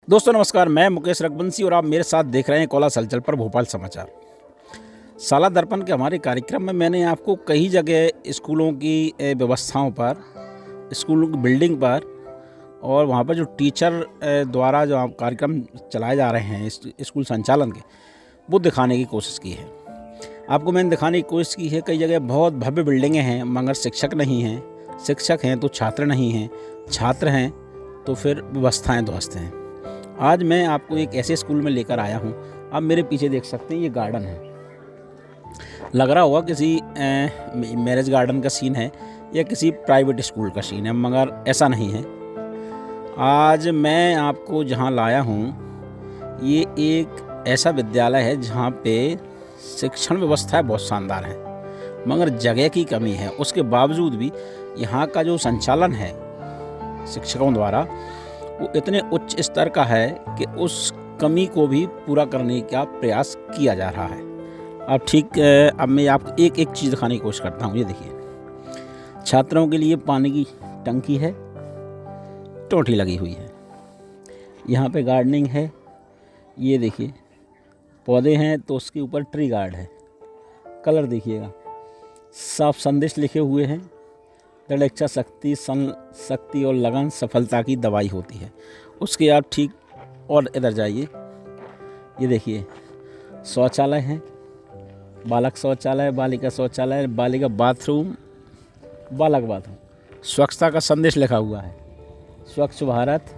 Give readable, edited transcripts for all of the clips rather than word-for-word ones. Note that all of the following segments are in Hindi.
दोस्तों नमस्कार, मैं मुकेश रघुवंशी और आप मेरे साथ देख रहे हैं कोला हलचल पर भोपाल समाचार। साला दर्पण के हमारे कार्यक्रम में मैंने आपको कई जगह स्कूलों की व्यवस्थाओं पर, स्कूलों की बिल्डिंग पर और वहाँ पर जो टीचर द्वारा जो कार्यक्रम चलाए जा रहे हैं स्कूल संचालन के, वो दिखाने की कोशिश की है। आपको मैंने दिखाने की कोशिश की है कई जगह बहुत भव्य बिल्डिंगें हैं मगर शिक्षक नहीं हैं, शिक्षक हैं तो छात्र नहीं हैं, छात्र हैं तो फिर व्यवस्थाएँ ध्वस्त हैं। आज मैं आपको एक ऐसे स्कूल में लेकर आया हूँ। आप मेरे पीछे देख सकते हैं, ये गार्डन है। लग रहा होगा किसी मैरिज गार्डन का सीन है या किसी प्राइवेट स्कूल का सीन है, मगर ऐसा नहीं है। आज मैं आपको जहाँ लाया हूँ ये एक ऐसा विद्यालय है जहाँ पे शिक्षण व्यवस्था बहुत शानदार है मगर जगह की कमी है। उसके बावजूद भी यहाँ का जो संचालन है शिक्षकों द्वारा वो इतने उच्च स्तर का है कि उस कमी को भी पूरा करने का प्रयास किया जा रहा है। अब ठीक अब मैं आपको एक एक चीज़ दिखाने की कोशिश करता हूँ। ये देखिए, छात्रों के लिए पानी की टंकी है, टोंटी लगी हुई है। यहाँ पे गार्डनिंग है, ये देखिए पौधे हैं तो उसके ऊपर ट्री गार्ड है। कलर देखिएगा, साफ संदेश लिखे हुए हैं। दृढ़ इच्छा शक्ति, शक्ति और लगन सफलता की दवाई होती है। उसके आप ठीक और इधर जाइए, ये देखिए शौचालय है, बालक शौचालय, बालिका शौचालय, बालिका बाथरूम, बालक बाथरूम। स्वच्छता का संदेश लिखा हुआ है, स्वच्छ भारत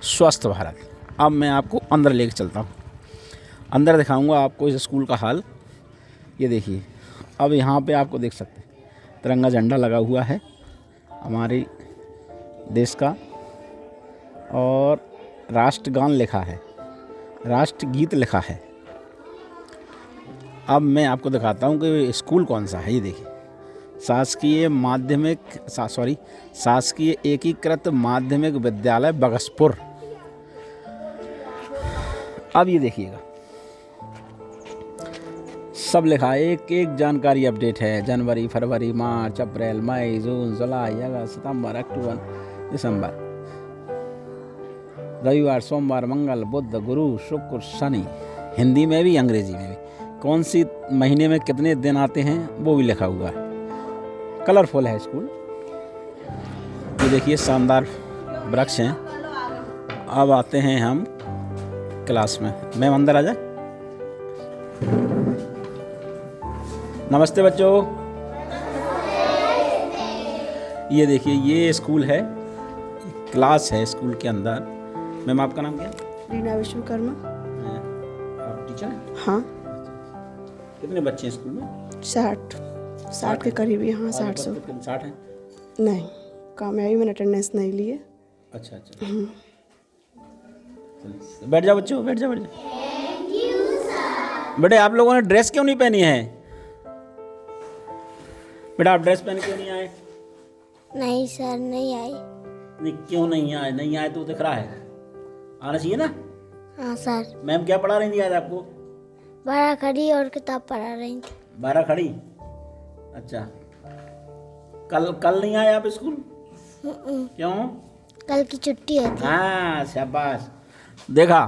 स्वस्थ भारत। अब मैं आपको अंदर लेके चलता हूँ, अंदर दिखाऊंगा आपको इस स्कूल का हाल। ये देखिए, अब यहाँ पे आपको देख सकते हैं तिरंगा झंडा लगा हुआ है हमारे देश का और राष्ट्रगान लिखा है, राष्ट्रगीत लिखा है। अब मैं आपको दिखाता हूँ कि स्कूल कौन सा है। ये देखिए, शासकीय एकीकृत माध्यमिक विद्यालय बगसपुर। अब ये देखिएगा सब लिखा है, एक एक जानकारी अपडेट है। जनवरी, फरवरी, मार्च, अप्रैल, मई, जून, जुलाई, अगस्त, सितंबर, अक्टूबर, दिसंबर, रविवार, सोमवार, मंगल, बुध, गुरु, शुक्र, शनि। हिंदी में भी अंग्रेजी में भी कौन सी महीने में कितने दिन आते हैं वो भी लिखा हुआ है। कलरफुल है स्कूल। ये देखिए शानदार वृक्ष हैं। अब आते हैं हम क्लास में। मैम अंदर आ जाए। नमस्ते बच्चों। ये देखिए, ये स्कूल है, क्लास है स्कूल के अंदर। मैम आपका नाम क्या है? रीना विश्वकर्मा। आप टीचर हैं? हाँ। कितने बच्चे हैं स्कूल में? 60 के करीब। यहाँ 60 हैं? नहीं, कामयाबी मैंने अटेंडेंस नहीं ली है। अच्छा। बैठ जाओ बच्चों, बैठ जाओ। बेटे आप लोगों ने ड्रेस क्यों नहीं पहनी है? बेटा आप ड्रेस पहन क्यों नहीं आए? नहीं सर, नहीं आई। नहीं, क्यों नहीं आए? नहीं आए तो दिख रहा है, आना चाहिए ना। हाँ सर। मैम क्या पढ़ा रही थी आज आपको? 12 खड़ी और किताब पढ़ा रही थी। 12 खड़ी। अच्छा, कल नहीं आए आप स्कूल? क्यों? कल की छुट्टी है। हाँ शाबाश, देखा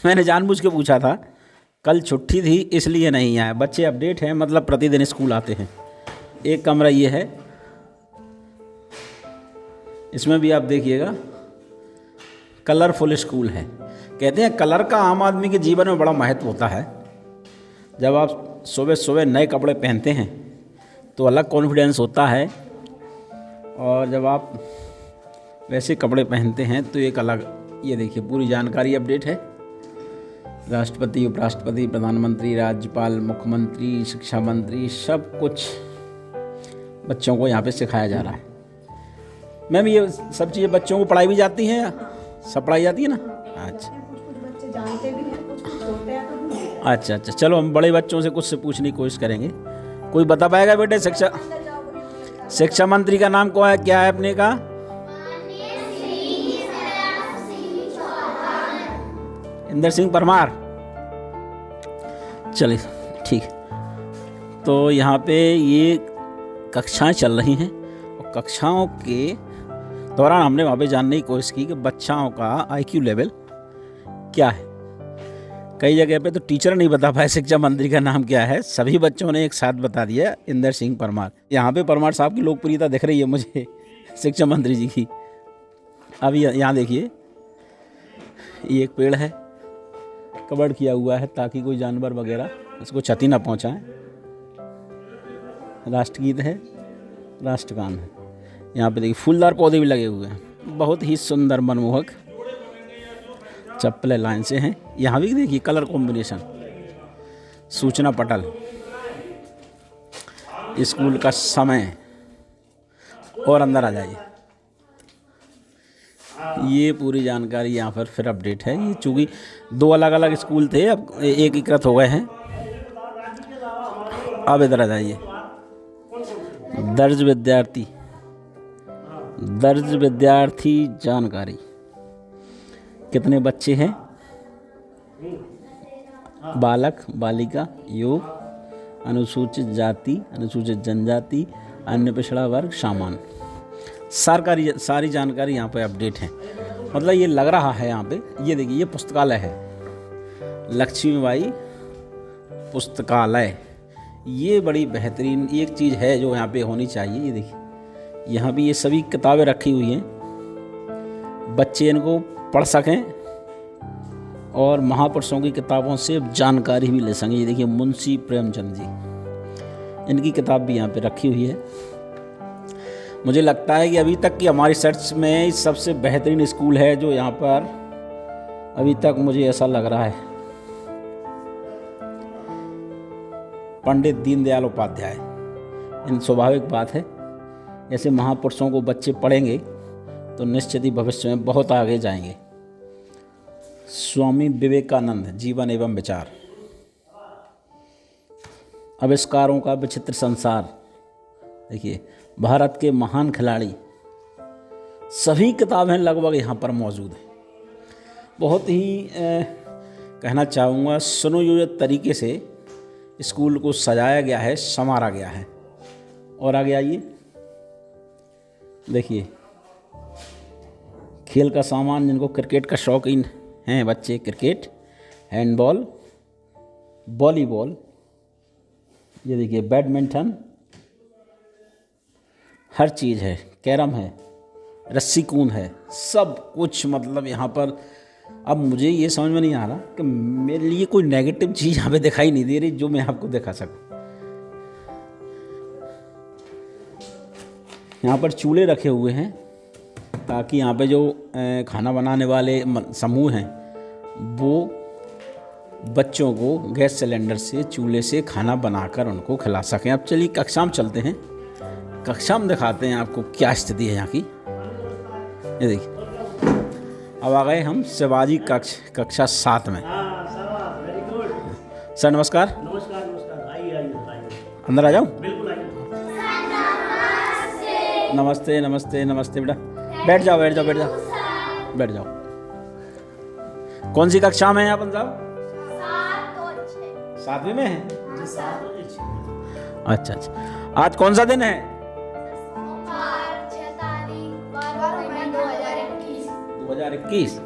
मैंने जानबूझ के पूछा था। कल छुट्टी थी इसलिए नहीं आए। बच्चे अपडेट हैं, मतलब प्रतिदिन स्कूल आते हैं। एक कमरा ये है, इसमें भी आप देखिएगा कलरफुल स्कूल है। कहते हैं कलर का आम आदमी के जीवन में बड़ा महत्व होता है। जब आप सुबह सुबह नए कपड़े पहनते हैं तो अलग कॉन्फिडेंस होता है, और जब आप वैसे कपड़े पहनते हैं तो एक अलग। ये देखिए पूरी जानकारी अपडेट है। राष्ट्रपति, उपराष्ट्रपति, प्रधानमंत्री, राज्यपाल, मुख्यमंत्री, शिक्षा मंत्री, सब कुछ बच्चों को यहाँ पे सिखाया जा रहा है। मैम ये सब चीज़ें बच्चों को पढ़ाई भी जाती हैं? सब पढ़ाई जाती है ना? अच्छा, बच्चे जानते भी हैं, कुछ छोटे हैं तो नहीं। अच्छा। चलो हम बड़े बच्चों से कुछ से पूछने की कोशिश करेंगे। कोई बता पाएगा बेटे शिक्षा मंत्री का नाम क्या है अपने का? इंदर सिंह परमार। चलिए ठीक। तो यहाँ पे ये कक्षाएं चल रही हैं और कक्षाओं के दौरान हमने वहाँ पे जानने की कोशिश की कि बच्चों का IQ लेवल क्या है। कई जगह पे तो टीचर नहीं बता पाए शिक्षा मंत्री का नाम क्या है, सभी बच्चों ने एक साथ बता दिया, इंदर सिंह परमार। यहाँ पे परमार साहब की लोकप्रियता दिख रही है मुझे शिक्षा मंत्री जी की। अब यहाँ देखिए, ये एक पेड़ है, कवर किया हुआ है ताकि कोई जानवर वगैरह इसको क्षति ना पहुँचाएं। राष्ट्रगीत है, राष्ट्रगान है। यहाँ पे देखिए फूलदार पौधे भी लगे हुए हैं, बहुत ही सुंदर मनमोहक चप्पलें लाइन से हैं। यहाँ भी देखिए कलर कॉम्बिनेशन, सूचना पटल, स्कूल का समय, और अंदर आ जाइए। ये पूरी जानकारी यहाँ पर फिर अपडेट है। ये चूँकि 2 अलग अलग स्कूल थे, अब एकीकृत हो गए हैं। अब इधर आ जाइए, दर्ज विद्यार्थी जानकारी। कितने बच्चे हैं? बालक, बालिका, युवक, अनुसूचित जाति, अनुसूचित जनजाति, अन्य पिछड़ा वर्ग, सामान्य। सारी जानकारी यहाँ पे अपडेट है। मतलब ये लग रहा है यहाँ पे, ये देखिए ये पुस्तकालय है, लक्ष्मीबाई पुस्तकालय। ये बड़ी बेहतरीन एक चीज़ है जो यहाँ पे होनी चाहिए। ये देखिए यहाँ भी ये सभी किताबें रखी हुई हैं, बच्चे इनको पढ़ सकें और महापुरुषों की किताबों से जानकारी भी ले सकें। ये देखिए मुंशी प्रेमचंद जी, इनकी किताब भी यहाँ पे रखी हुई है। मुझे लगता है कि अभी तक की हमारी सर्च में सबसे बेहतरीन स्कूल है जो यहाँ पर अभी तक मुझे ऐसा लग रहा है। पंडित दीनदयाल उपाध्याय, इन स्वाभाविक बात है, ऐसे महापुरुषों को बच्चे पढ़ेंगे तो निश्चित ही भविष्य में बहुत आगे जाएंगे। स्वामी विवेकानंद, जीवन एवं विचार, आविष्कारों का विचित्र संसार। देखिए भारत के महान खिलाड़ी, सभी किताबें लगभग यहाँ पर मौजूद हैं। बहुत ही कहना चाहूँगा सुनियोजित तरीके से स्कूल को सजाया गया है, संवारा गया है। और आगे आइए, देखिए खेल का सामान, जिनको क्रिकेट का शौकीन हैं बच्चे, क्रिकेट, हैंडबॉल, वॉलीबॉल, ये देखिए बैडमिंटन, हर चीज़ है, कैरम है, रस्सी कूद है, सब कुछ। मतलब यहाँ पर अब मुझे ये समझ में नहीं आ रहा कि मेरे लिए कोई नेगेटिव चीज़ यहाँ पे दिखाई नहीं दे रही जो मैं आपको दिखा सकूँ। यहाँ पर चूल्हे रखे हुए हैं ताकि यहाँ पे जो खाना बनाने वाले समूह हैं वो बच्चों को गैस सिलेंडर से, चूल्हे से खाना बनाकर उनको खिला सकें। अब चलिए कक्षा में चलते हैं, कक्षा में दिखाते हैं आपको क्या स्थिति है यहाँ की। ये देखिए अब आ गए हम शिवाजी कक्षा 7 में। सर नमस्कार। अंदर आ जाऊँ? नमस्ते नमस्ते नमस्ते बेटा, बैठ जाओ बैठ जाओ बैठ जाओ बैठ जाओ। कौन सी कक्षा में हैं आप साहब? 7वीं में हैं? अच्छा अच्छा। आज कौन सा दिन है? 2021।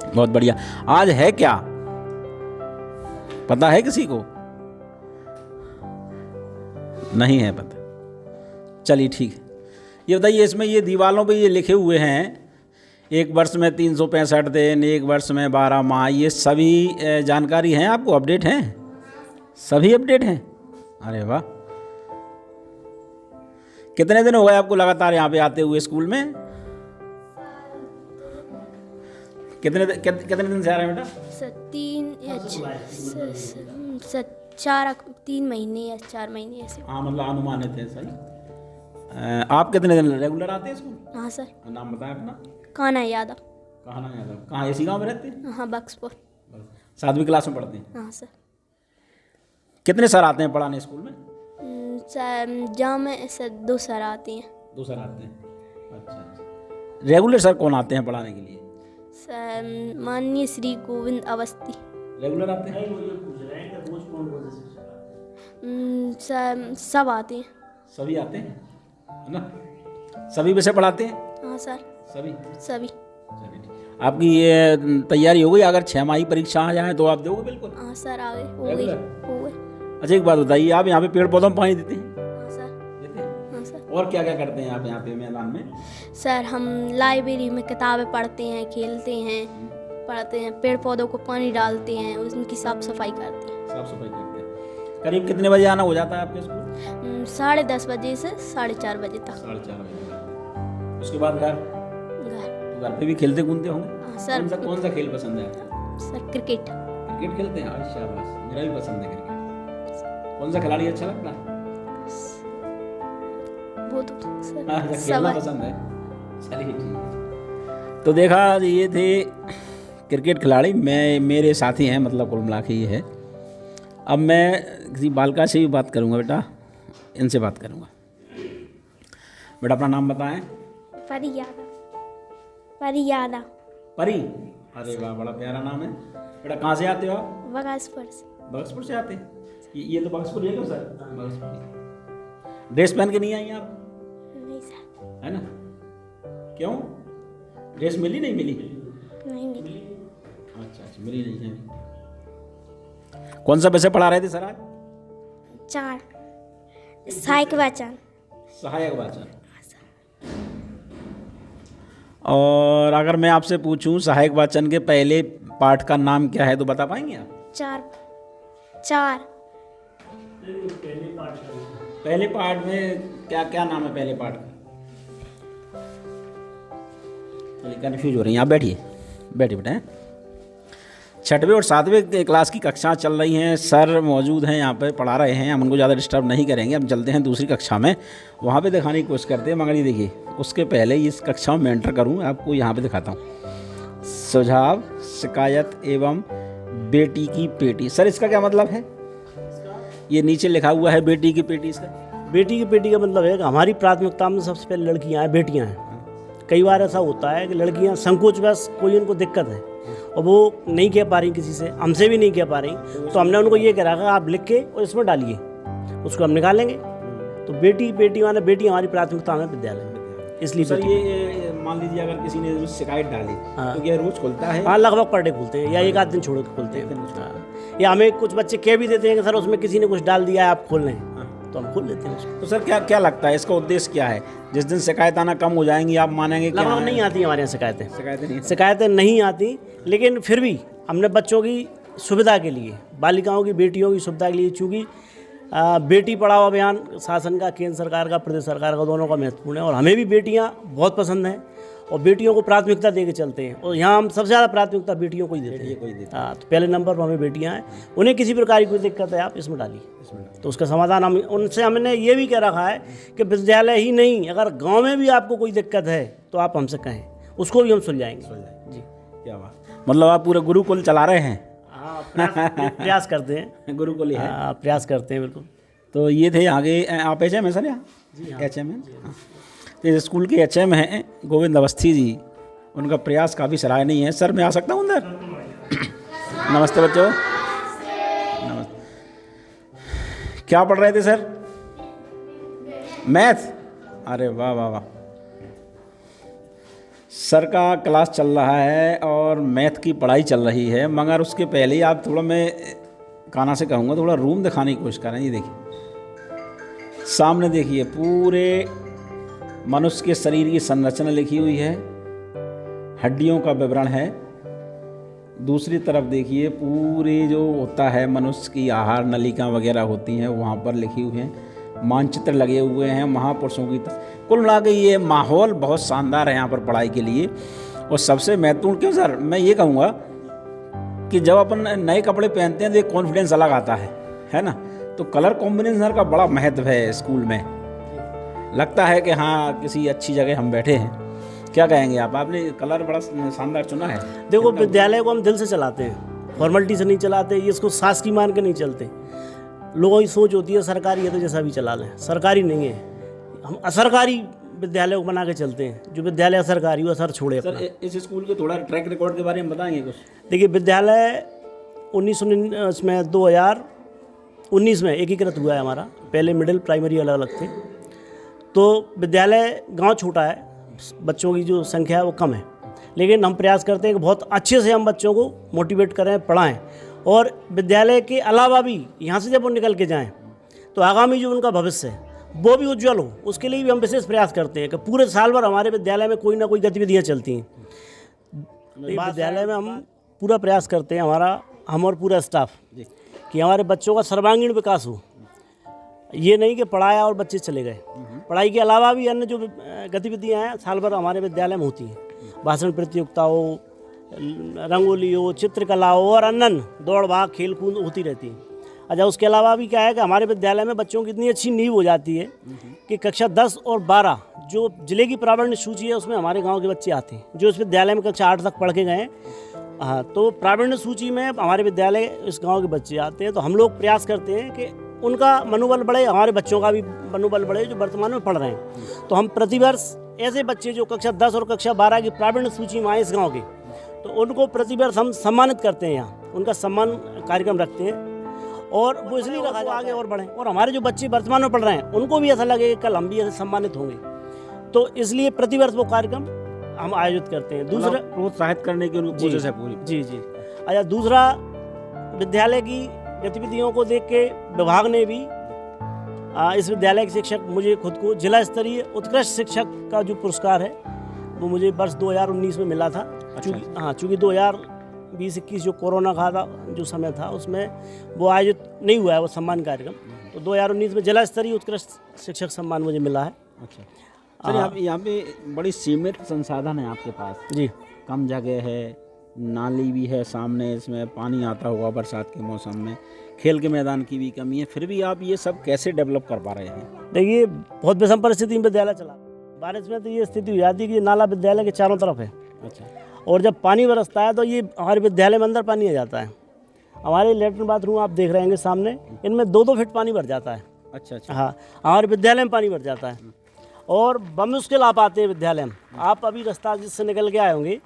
बहुत बढ़िया। आज है क्या, पता है किसी को? नहीं है पता। चलिए ठीक है। ये बताइए, इसमें ये दीवारों पे ये लिखे हुए हैं, एक वर्ष में 365 दिन, एक वर्ष में 12 माह, ये सभी जानकारी हैं आपको, अपडेट हैं? सभी अपडेट हैं? अरे वाह। कितने दिन हो गए आपको लगातार यहाँ पे आते हुए स्कूल में? कितने दिन से आ रहे हैं बेटा? 3 महीने या 4 महीने ऐसे। हाँ मतलब अनुमानित है। सही। आप कितने दिन रेगुलर आते हैं स्कूल? हाँ सर। नाम बताएं अपना। कान्हा यादव। कहाँ, इसी गांव में रहते हैं? हाँ बक्सपुर। 7वीं क्लास में पढ़ते हैं? हाँ सर। कितने सर आते हैं पढ़ाने स्कूल में? जहाँ में सर 2 सर आते हैं। 2 सर आते हैं। अच्छा अच्छा। रेगुलर सर कौन आते हैं पढ़ाने के लिए? सर माननीय श्री गोविंद अवस्थी रेगुलर आते हैं? सर सब आते हैं। सभी आते हैं, है ना? सभी विषय पढ़ाते हैं? हाँ हाँ सर, सभी सभी। सभी ठीक। आपकी ये तैयारी हो गई? अगर 6 माही परीक्षा आ जाए तो आप दोगे बिल्कुल? हाँ सर, आ गए, हो गई, रेगुलर? हो गई। अच्छा, एक बात बताइए, आप यहाँ पे पेड़ पौधों में पानी देते हैं? हाँ सर, देते हैं। हाँ सर। और क्या क्या करते हैं आप यहाँ पे मैदान में? सर हम लाइब्रेरी में किताबें पढ़ते हैं, खेलते हैं, पढ़ते हैं, पेड़ पौधों को पानी डालते हैं, उनकी साफ सफाई करते हैं। साफ सफाई करते हैं। करीब कितने बजे आना हो जाता है आपके स्कूल? 10:30 बजे से 4:30 बजे तक। 4:30 बजे। उसके बाद घर? घर। तो घर पे भी खेलते कूदते होंगे? हाँ सर। कौन सा खेल पसंद है आपको? Sir cricket. क्रिकेट खेलते हैं? अच्छा, शाबाश, मेरा भी पसंद है क्रिकेट। कौन सा खिलाड़ी अच्छा लगता है? वो तो सर अच्छा, सब खेलना है। पसंद है। चलिए ठीक है। तो देखा, ये थे क्रिकेट खिलाड़ी, मेरे साथी हैं, मतलब कुल मिला के ये है। अब मैं किसी बालिका से भी बात करूंगा, बेटा इनसे बात करूंगा। बेटा अपना नाम बताएं। परियादा। परियादा। परी? अरे वाह, बड़ा प्यारा नाम है। बेटा कहाँ से आते हो आप? बगासपुर से। बक्सपुर से आते हैं? ये तो बक्सपुर है क्या सर? बक्सपुर। ड्रेस पहन के नहीं आई आप? नहीं सर, है ना? क्यों? ड्रेस मिली नहीं मिली? नहीं मिली। अच्छा, मिली नहीं है। कौन सा विषय पढ़ा रहे थे सर आज? 4 सहायक वाचन। सहायक वाचन। और अगर मैं आपसे पूछूं सहायक वाचन के पहले पाठ का नाम क्या है तो बता पाएंगे आप? 4 पहले पाठ में क्या क्या नाम है पहले पाठ का? चलिए, कन्फ्यूज हो रही हैं आप, बैठिए बैठिए बेटा। 6वीं और 7वीं क्लास की कक्षाएं चल रही हैं, सर मौजूद हैं यहाँ पे, पढ़ा रहे हैं, हम उनको ज़्यादा डिस्टर्ब नहीं करेंगे। हम चलते हैं दूसरी कक्षा में, वहाँ पे दिखाने की कोशिश करते हैं। मगर ये देखिए, उसके पहले इस कक्षा में एंटर करूँ आपको यहाँ पे दिखाता हूँ। सुझाव, शिकायत एवं बेटी की पेटी। सर इसका क्या मतलब है? ये नीचे लिखा हुआ है बेटी की पेटी। इसका बेटी की पेटी का मतलब है कि हमारी प्राथमिकता में सबसे पहले लड़कियां हैं, बेटियां हैं। कई बार ऐसा होता है कि लड़कियां संकोचवश कोई उनको दिक्कत है और वो नहीं कह पा रही, किसी से, हमसे भी नहीं कह पा रही, तो हमने उनको ये कह रखा आप लिख के और इसमें डालिए, उसको हम निकालेंगे। तो बेटी पेटी माने बेटी हमारी प्राथमिकता में विद्यालय में, इसलिए सर ये मान लीजिए अगर किसी ने शिकायत डाली तो ये रोज खुलता है? हाँ, लगभग पर डे खुलते हैं या एक आध दिन छोड़ के खुलते हैं। हाँ। या हमें कुछ बच्चे कह भी देते हैं कि सर उसमें किसी ने कुछ डाल दिया है, आप खोल लें, तो हम खोल लेते हैं उसको। तो सर क्या क्या लगता है इसका उद्देश्य क्या है? जिस दिन शिकायत आना कम हो जाएंगी आप मानेंगे कि लगभग नहीं आती हमारे यहाँ शिकायतें। शिकायतें नहीं आती, लेकिन फिर भी हमने बच्चों की सुविधा के लिए, बालिकाओं की, बेटियों की सुविधा के लिए, चूँकि बेटी पढ़ाओ अभियान शासन का, केंद्र सरकार का, प्रदेश सरकार का, दोनों का महत्वपूर्ण है और हमें भी बेटियां बहुत पसंद हैं और बेटियों को प्राथमिकता दे के चलते हैं और यहाँ हम सबसे ज़्यादा प्राथमिकता बेटियों को ही देते हैं। हाँ, तो पहले नंबर पर हमें बेटियां हैं। उन्हें किसी प्रकार की कोई दिक्कत है आप इसमें डालिए, तो उसका समाधान हम उनसे, हमने ये भी कह रखा है कि विद्यालय ही नहीं, अगर गाँव में भी आपको कोई दिक्कत है तो आप हमसे कहें, उसको भी हम सुलझाएंगे। जी, क्या बात, मतलब आप पूरे गुरुकुल चला रहे हैं? हाँ, प्रयास करते हैं, गुरुकुल ही है। प्रयास करते हैं बिल्कुल। तो ये थे आगे, आप HM है सर यहाँ? जी HM है। तो इस स्कूल के HM हैं गोविंद अवस्थी जी, उनका प्रयास काफ़ी सराहनीय है। सर मैं आ सकता हूँ अंदर? नमस्ते बच्चों। नमस्ते। क्या पढ़ रहे थे सर? मैथ? अरे वाह वाह वाह। सर का क्लास चल रहा है और मैथ की पढ़ाई चल रही है, मगर उसके पहले ही आप थोड़ा, मैं काना से कहूँगा थोड़ा रूम दिखाने की कोशिश करें। ये देखिए सामने, देखिए पूरे मनुष्य के शरीर की संरचना लिखी हुई है, हड्डियों का विवरण है। दूसरी तरफ देखिए पूरे जो होता है मनुष्य की आहार नलिका वगैरह होती हैं, वहाँ पर लिखी हुई हैं, मानचित्र लगे हुए हैं महापुरुषों की। कुल मिला के ये माहौल बहुत शानदार है यहाँ पर पढ़ाई के लिए। और सबसे महत्वपूर्ण क्यों सर, मैं ये कहूँगा कि जब अपन नए कपड़े पहनते हैं तो एक कॉन्फिडेंस अलग आता है ना? तो कलर कॉम्बिनेशन का बड़ा महत्व है स्कूल में। लगता है कि हाँ किसी अच्छी जगह हम बैठे हैं। क्या कहेंगे आप? आपने कलर बड़ा शानदार चुना है। देखो, विद्यालय को हम दिल से चलाते हैं, फॉर्मेलिटी से नहीं चलाते, ये इसको शासकीय मान के नहीं चलते। लोगों की सोच होती है सरकारी है तो जैसा भी चला लें, सरकारी नहीं है, हम असरकारी विद्यालय को बना के चलते हैं। जो विद्यालय असरकारी वो असर छोड़े अपना। सर इस स्कूल के थोड़ा ट्रैक रिकॉर्ड के बारे में बताएंगे कुछ? देखिए, विद्यालय 2019 में एकीकृत हुआ है हमारा। पहले मिडिल प्राइमरी अलग अलग थे। तो विद्यालय गांव छोटा है, बच्चों की जो संख्या है वो कम है, लेकिन हम प्रयास करते हैं कि बहुत अच्छे से हम बच्चों को मोटिवेट करें, पढ़ाएं, और विद्यालय के अलावा भी यहाँ से जब वो निकल के जाएं तो आगामी जो उनका भविष्य है वो भी उज्जवल हो, उसके लिए भी हम विशेष प्रयास करते हैं कि पूरे साल भर हमारे विद्यालय में कोई ना कोई गतिविधियाँ चलती हैं। विद्यालय में हम पूरा प्रयास करते हैं, हम और पूरा स्टाफ, कि हमारे बच्चों का सर्वांगीण विकास हो। ये नहीं कि पढ़ाया और बच्चे चले गए, पढ़ाई के अलावा भी अन्य जो गतिविधियाँ हैं साल भर हमारे विद्यालय में होती हैं। भाषण प्रतियोगिता हो, रंगोली हो, चित्रकला हो, और अन्य दौड़ भाग खेल कूद होती रहती है। अच्छा, उसके अलावा भी क्या है कि हमारे विद्यालय में बच्चों की इतनी अच्छी नींव हो जाती है कि कक्षा 10 और 12 जो जिले की प्रावीण्य सूची है उसमें हमारे गांव के बच्चे आते हैं, जो इस विद्यालय में कक्षा 8 तक पढ़ के गए हैं। हाँ, तो प्रावीण्य सूची में हमारे विद्यालय इस गांव के बच्चे आते हैं। तो हम लोग प्रयास करते हैं कि उनका मनोबल बढ़े, हमारे बच्चों का भी मनोबल बढ़े जो वर्तमान में पढ़ रहे हैं। तो हम प्रतिवर्ष ऐसे बच्चे जो कक्षा 10 और कक्षा 12 की प्रावीण्य सूची में आए इस गाँव के, तो उनको प्रतिवर्ष हम सम्मानित करते हैं। यहाँ उनका सम्मान कार्यक्रम रखते हैं, और वो इसलिए रखा जाए आगे और बढ़ें, और हमारे जो बच्चे वर्तमान में पढ़ रहे हैं उनको भी ऐसा लगे कि कल हम भी ऐसे सम्मानित होंगे। तो इसलिए प्रतिवर्ष वो कार्यक्रम हम आयोजित करते हैं। दूसरा, प्रोत्साहित करने की उनकी कोशिश है पूरी। जी। अच्छा, दूसरा, विद्यालय की गतिविधियों को देख के विभाग ने भी इस विद्यालय के शिक्षक मुझे खुद को जिला स्तरीय उत्कृष्ट शिक्षक का जो पुरस्कार है वो मुझे वर्ष 2019 में मिला था। चूँकि 2020-21 जो कोरोना का था जो समय था उसमें वो आयोजित नहीं हुआ है वो सम्मान कार्यक्रम, तो 2019 में जिला स्तरीय उत्कृष्ट शिक्षक सम्मान मुझे मिला है। अच्छा सर, यहाँ पे बड़ी सीमित संसाधन है आपके पास जी, कम जगह है, नाली भी है सामने, इसमें पानी आता होगा बरसात के मौसम में, खेल के मैदान की भी कमी है, फिर भी आप ये सब कैसे डेवलप कर पा रहे हैं? देखिए बहुत विषम परिस्थिति में विद्यालय चला, बारिश में तो ये स्थिति हो जाती है कि नाला विद्यालय के चारों तरफ है। अच्छा, और जब पानी बरसता है तो ये हमारे विद्यालय में अंदर पानी आ जाता है। हमारे लेटरिन बाथरूम आप देख रहे हैं सामने, इनमें 2-2 फीट पानी भर जाता है। अच्छा। हाँ, हमारे विद्यालय में पानी भर जाता है, और बमुश्किल आप आते हैं विद्यालय में। आप अभी रास्ता जिससे निकल के आए होंगे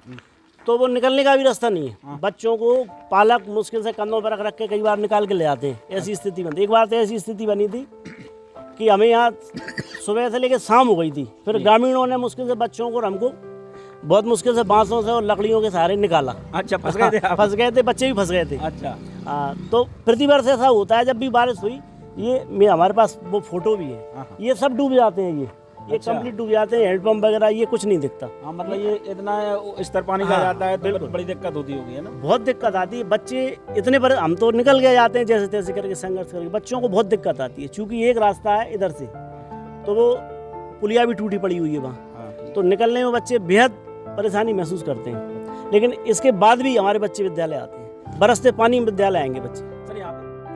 तो वो निकलने का भी रास्ता नहीं है। बच्चों को पालक मुश्किल से कंधों पर रख के कई बार निकाल के ले आते हैं, ऐसी स्थिति बनती। एक बार तो ऐसी स्थिति बनी थी कि हमें यहाँ सुबह से लेकर शाम हो गई थी, फिर ग्रामीणों ने मुश्किल से बच्चों को, हमको बहुत मुश्किल से बांसों से और लकड़ियों के सहारे निकाला। अच्छा, फंस गए थे? फंस गए थे, बच्चे भी फंस गए थे। अच्छा। तो प्रतिवर्ष ऐसा होता है, जब भी बारिश हुई, ये हमारे पास वो फोटो भी है, ये सब डूब जाते हैं, ये कंप्लीट डूब जाते हैं, हैंडपम्प वगैरह ये कुछ नहीं दिखता। हाँ, मतलब ये इतना स्तर पानी का जाता है तो बड़ी दिक्कत होती होगी, है ना? बहुत दिक्कत आती है। बच्चे इतने बड़े, हम तो निकल के जाते हैं जैसे तैसे करके, संघर्ष करके, बच्चों को बहुत दिक्कत आती है। चूँकि एक रास्ता है इधर से, तो वो पुलिया भी टूटी पड़ी हुई है वहाँ, तो निकलने में बच्चे बेहद परेशानी महसूस करते हैं। लेकिन इसके बाद भी हमारे बच्चे विद्यालय आते हैं, बरसते पानी में विद्यालय आएंगे बच्चे। सर,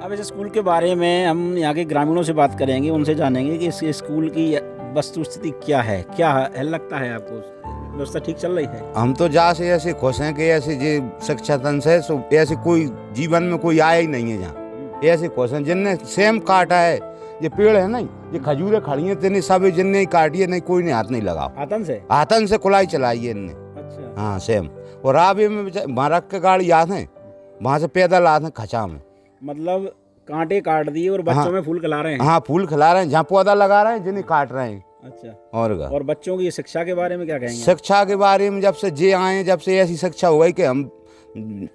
अब इस स्कूल के बारे में हम यहाँ के ग्रामीणों से बात करेंगे, उनसे जानेंगे कि इस स्कूल की वस्तु स्थिति क्या है, लगता है आपको व्यवस्था ठीक चल रही है? हम तो जहाँ से ऐसे खुश हैं कि ऐसे जो शिक्षा तंत्र है सो ऐसे कोई जीवन में कोई आया ही नहीं है जहाँ ऐसे खुश हैं। जिनने सेम काटा है, ये पेड़ है नहीं, ये खजूरें खड़ी हैं, तेने सब जिनने काटी है, नहीं कोई ने हाथ नहीं लगा, आतन से कुलाई चलाई है इनने। अच्छा। हाँ, सेम। और राबे में वहाँ रख के गाड़ी आते हैं, वहाँ से पैदल आते हैं खचा में, मतलब कांटे काट दिए और बच्चों में फूल खिला रहे हैं। हाँ, फूल खिला रहे हैं, जहाँ पौधा लगा रहे हैं जिन्हें काट रहे हैं। अच्छा। और बच्चों की शिक्षा के बारे में क्या कहेंगे? शिक्षा के बारे में जब से जे आए, जब से ऐसी शिक्षा हो गई कि हम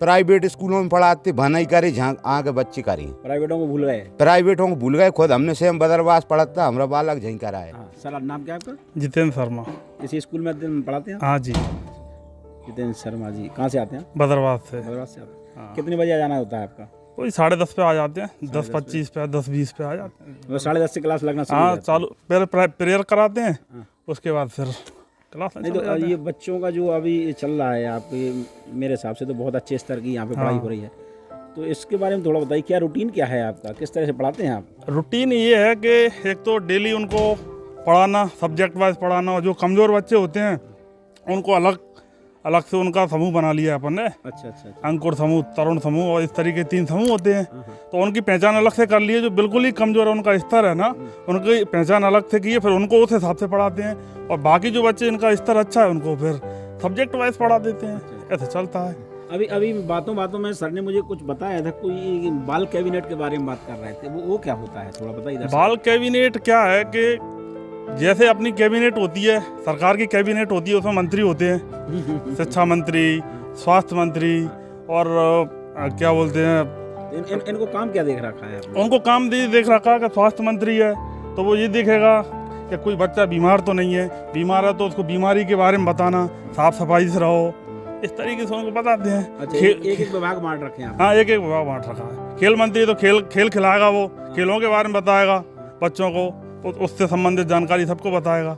प्राइवेट स्कूलों में पढ़ाते भनाई करे, जहाँ आगे बच्चे करें, प्राइवेटों को भूल गए। खुद हमने सेम बदरवास पढ़ा था, हमारा बालक झहीं करा है। सर, नाम क्या आपका? जितेंद्र शर्मा। इसी स्कूल में पढ़ाते हैं? हाँ जी। जितेंद्र शर्मा जी कहाँ से आते हैं? बदरवास से। आते हैं। कितने बजे आ जाना होता है आपका? कोई 10:30 पे आ जाते हैं, 10:25 पे, 10:20 पे आ जाते हैं। मतलब 10:30 से क्लास लगना शुरू? हाँ, चालू पहले प्रेयर कराते हैं, उसके बाद फिर क्लास। नहीं तो ये बच्चों का जो अभी चल रहा है आपके, मेरे हिसाब से तो बहुत अच्छे स्तर की यहाँ पे पढ़ाई हो रही है, तो इसके बारे में थोड़ा बताइए, क्या रूटीन क्या है आपका, किस तरह से पढ़ाते हैं आप? रूटीन ये है कि एक तो डेली उनको पढ़ाना, सब्जेक्ट वाइज पढ़ाना, और जो कमज़ोर बच्चे होते हैं उनको अलग से उनका समूह बना लिया अपन ने। अच्छा। अंकुर समूह, तरुण समूह, और इस तरीके 3 समूह होते हैं, तो उनकी पहचान अलग से कर लिए। जो बिल्कुल ही कमज़ोर है, उनका स्तर है ना, उनकी पहचान अलग से किए, फिर उनको उस हिसाब से पढ़ाते हैं। और बाकी जो बच्चे इनका स्तर अच्छा है उनको फिर सब्जेक्ट वाइज पढ़ा देते हैं, ऐसे चलता है। अभी बातों में सर ने मुझे कुछ बताया था, कोई बाल कैबिनेट के बारे में बात कर रहे थे, वो क्या होता है, थोड़ा बताइए। बाल कैबिनेट क्या है कि जैसे अपनी कैबिनेट होती है, सरकार की कैबिनेट होती है, उसमें मंत्री होते हैं, शिक्षा मंत्री, स्वास्थ्य मंत्री और क्या बोलते हैं, इनको काम क्या देख रखा है आपने? उनको काम देख रखा है कि स्वास्थ्य मंत्री है तो वो ये देखेगा कि कोई बच्चा बीमार तो नहीं है, बीमार है तो उसको बीमारी के बारे में बताना, साफ सफाई से रहो, इस तरीके से उनको बताते हैं। अच्छा, एक विभाग बांट रखे हैं आपने? हाँ, एक विभाग बांट रखा है। खेल मंत्री तो खेल खिलाएगा, वो खेलों के बारे में बताएगा बच्चों को, उससे संबंधित जानकारी सबको बताएगा।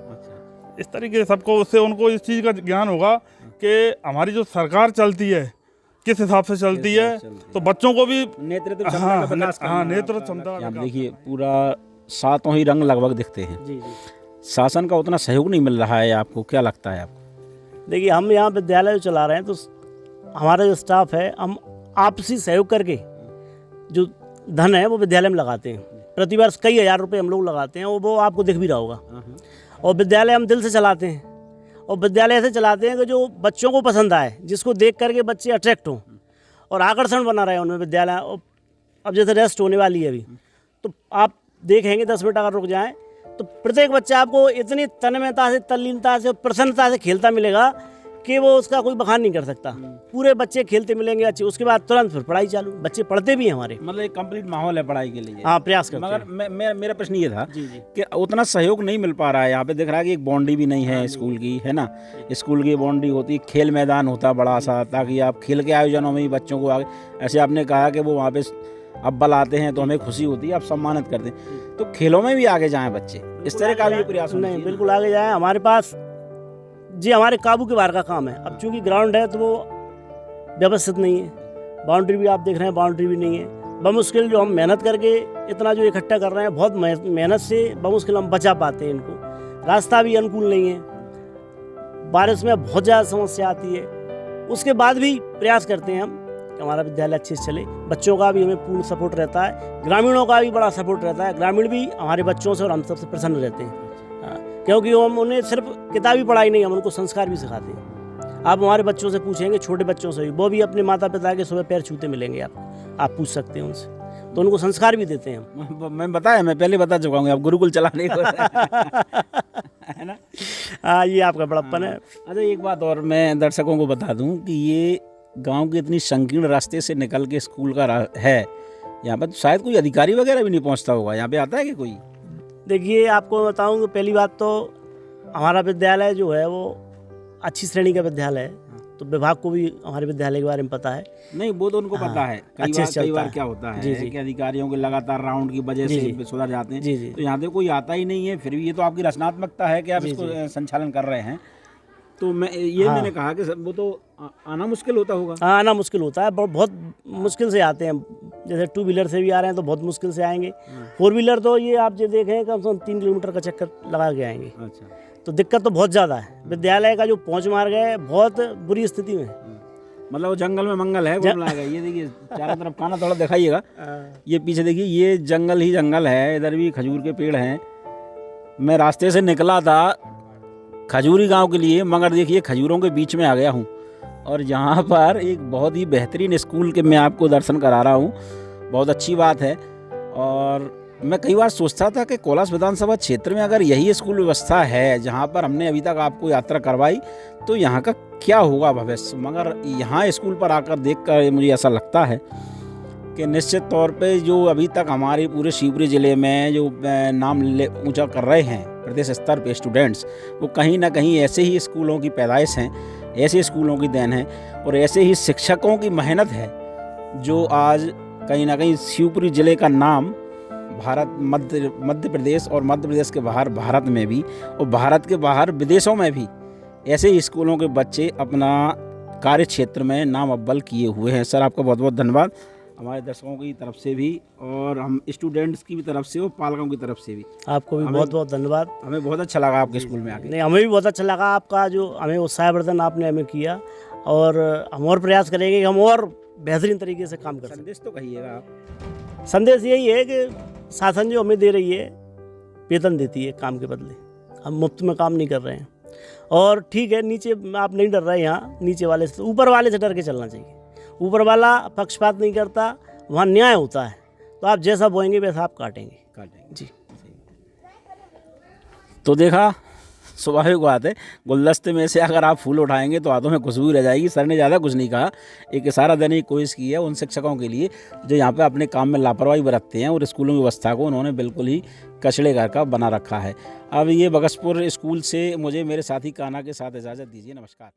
इस तरीके से सबको, उससे उनको इस चीज़ का ज्ञान होगा कि हमारी जो सरकार चलती है किस हिसाब से चलती है, तो बच्चों को भी नेतृत्व क्षमता का विकास करना है। नेतृत्व क्षमता का आप विकास। देखिए पूरा सातों ही रंग लगभग दिखते हैं। जी जी। शासन का उतना सहयोग नहीं मिल रहा है आपको, क्या लगता है आपको? देखिए, हम यहाँ विद्यालय जो चला रहे हैं तो हमारा जो स्टाफ है, हम आपसी सहयोग करके जो धन है वो विद्यालय में लगाते हैं। प्रतिवर्ष कई हज़ार रुपए हम लोग लगाते हैं और वो आपको दिख भी रहा होगा। और विद्यालय हम दिल से चलाते हैं, और विद्यालय ऐसे चलाते हैं कि जो बच्चों को पसंद आए, जिसको देख करके बच्चे अट्रैक्ट हों और आकर्षण बना रहे हैं उनमें विद्यालय। और अब जैसे रेस्ट होने वाली है अभी, तो आप देखेंगे 10 मिनट अगर रुक जाएं तो प्रत्येक बच्चा आपको इतनी तन्मयता से, तल्लीनता से, प्रसन्नता से खेलता मिलेगा कि वो उसका कोई बखान नहीं कर सकता। पूरे बच्चे खेलते मिलेंगे अच्छे, उसके बाद तुरंत फिर पढ़ाई चालू। बच्चे पढ़ते भी हैं हमारे। मतलब एक कंप्लीट माहौल है पढ़ाई के लिए। हाँ, प्रयास करते हैं। मगर मेरा प्रश्न ये था कि उतना सहयोग नहीं मिल पा रहा है। यहाँ पे दिख रहा है कि एक बाउंड्री भी नहीं है स्कूल की, है ना? स्कूल की बाउंड्री होती, खेल मैदान होता बड़ा सा, ताकि आप खेल के आयोजनों में भी बच्चों को आगे, ऐसे आपने कहा कि वो वहाँ पे अव्वल आते हैं तो हमें खुशी होती है, आप सम्मानित करते हैं, तो खेलों में भी आगे जाएं बच्चे, इस तरह का भी प्रयास होना नहीं, चाहिए। बिल्कुल आगे जाए। हमारे पास जी हमारे काबू के बाहर का काम है। अब चूंकि ग्राउंड है तो वो व्यवस्थित नहीं है, बाउंड्री भी आप देख रहे हैं, बाउंड्री भी नहीं है। बमुश्किल जो हम मेहनत करके इतना जो इकट्ठा कर रहे हैं, बहुत मेहनत से बमुश्किल हम बचा पाते हैं इनको। रास्ता भी अनुकूल नहीं है, बारिश में बहुत ज़्यादा समस्या आती है। उसके बाद भी प्रयास करते हैं हम कि हमारा विद्यालय अच्छे से चले। बच्चों का भी हमें पूर्ण सपोर्ट रहता है, ग्रामीणों का भी बड़ा सपोर्ट रहता है। ग्रामीण भी हमारे बच्चों से और हम सबसे प्रसन्न रहते हैं, क्योंकि हम उन्हें सिर्फ किताबी पढ़ाई नहीं, हम उनको संस्कार भी सिखाते हैं। आप हमारे बच्चों से पूछेंगे, छोटे बच्चों से भी, वो भी अपने माता पिता के सुबह पैर छूते मिलेंगे आप पूछ सकते हैं उनसे, तो उनको संस्कार भी देते हैं हम। मैं पहले बता चुका हूँ, आप गुरुकुल चलाने को है ना? हाँ, ये आपका बड़प्पन है। अच्छा, एक बात और मैं दर्शकों को बता दूं कि ये गांव के इतनी संकीर्ण रास्ते से निकल के स्कूल का है, यहाँ पर शायद कोई अधिकारी वगैरह भी नहीं पहुँचता होगा। यहाँ पे आता है कि कोई? देखिए, आपको बताऊं कि पहली बात तो हमारा विद्यालय जो है वो अच्छी श्रेणी का विद्यालय है, तो विभाग को भी हमारे विद्यालय के बारे में पता है। नहीं, वो तो उनको पता है। कई बार क्या होता है कि अधिकारियों के लगातार राउंड की वजह से सुधर जाते हैं। जी। तो यहाँ पे कोई आता ही नहीं है, फिर भी ये तो आपकी रचनात्मकता है कि आप इसको संचालन कर रहे हैं। तो मैंने कहा कि वो तो आना मुश्किल होता होगा। हाँ, आना मुश्किल होता है, बहुत मुश्किल से आते हैं। जैसे 2 व्हीलर से भी आ रहे हैं तो बहुत मुश्किल से आएंगे। 4 व्हीलर तो ये आप जो देखें कम से कम 3 किलोमीटर का चक्कर लगा के आएंगे। अच्छा, तो दिक्कत तो बहुत ज़्यादा है। विद्यालय का जो पहुँच मार्ग है बहुत बुरी स्थिति में है। मतलब वो जंगल में मंगल है, बोल रहा है। ये देखिए चारों तरफ खाना थोड़ा दिखाइएगा, ये पीछे देखिए, ये जंगल ही जंगल है। इधर भी खजूर के पेड़ हैं। मैं रास्ते से निकला था खजूरी गांव के लिए, मगर देखिए खजूरों के बीच में आ गया हूँ, और यहाँ पर एक बहुत ही बेहतरीन स्कूल के मैं आपको दर्शन करा रहा हूँ। बहुत अच्छी बात है। और मैं कई बार सोचता था कि कोलास विधानसभा क्षेत्र में अगर यही स्कूल व्यवस्था है जहाँ पर हमने अभी तक आपको यात्रा करवाई, तो यहाँ का क्या होगा भविष्य। मगर यहाँ स्कूल पर आकर देखकर मुझे ऐसा लगता है कि निश्चित तौर पे जो अभी तक हमारे पूरे शिवपुरी ज़िले में जो नाम ऊंचा कर रहे हैं प्रदेश स्तर पे स्टूडेंट्स, वो कहीं ना कहीं ऐसे ही स्कूलों की पैदाइश हैं, ऐसे स्कूलों की देन है, और ऐसे ही शिक्षकों की मेहनत है, जो आज कहीं ना कहीं शिवपुरी ज़िले का नाम भारत, मध्य प्रदेश और मध्य प्रदेश के बाहर भारत में भी, और भारत के बाहर विदेशों में भी ऐसे ही स्कूलों के बच्चे अपना कार्य क्षेत्र में नाम अव्वल किए हुए हैं। सर, आपका बहुत बहुत धन्यवाद, हमारे दर्शकों की तरफ से भी, और हम स्टूडेंट्स की भी तरफ से और पालकों की तरफ से भी। आपको भी बहुत बहुत धन्यवाद। हमें बहुत अच्छा लगा आपके स्कूल में आके। नहीं, हमें भी बहुत अच्छा लगा आपका जो हमें उत्साहवर्धन आपने हमें किया, और हम और प्रयास करेंगे कि हम और बेहतरीन तरीके से काम कर सकें। संदेश तो कहिएगा आप। संदेश यही है कि शासन जो हमें दे रही है, वेतन देती है काम के बदले, हम मुफ्त में काम नहीं कर रहे हैं। और ठीक है, नीचे आप नहीं डर रहे, यहाँ नीचे वाले से, ऊपर वाले से डर के चलना चाहिए। ऊपर वाला पक्षपात नहीं करता, वहाँ न्याय होता है। तो आप जैसा बोएंगे वैसा आप काटेंगे जी। तो देखा, स्वाभाविक बात है, गुलदस्ते में से अगर आप फूल उठाएंगे तो हाथों में खुशबू रह जाएगी। सर ने ज़्यादा कुछ नहीं कहा, एक इशारा देने की कोशिश की है उन शिक्षकों के लिए जो यहाँ पे अपने काम में लापरवाही बरतते हैं और स्कूलों की व्यवस्था को उन्होंने बिल्कुल ही कचड़े घर का बना रखा है। अब ये बगसपुर स्कूल से मुझे मेरे साथी कान्हा के साथ इजाज़त दीजिए। नमस्कार।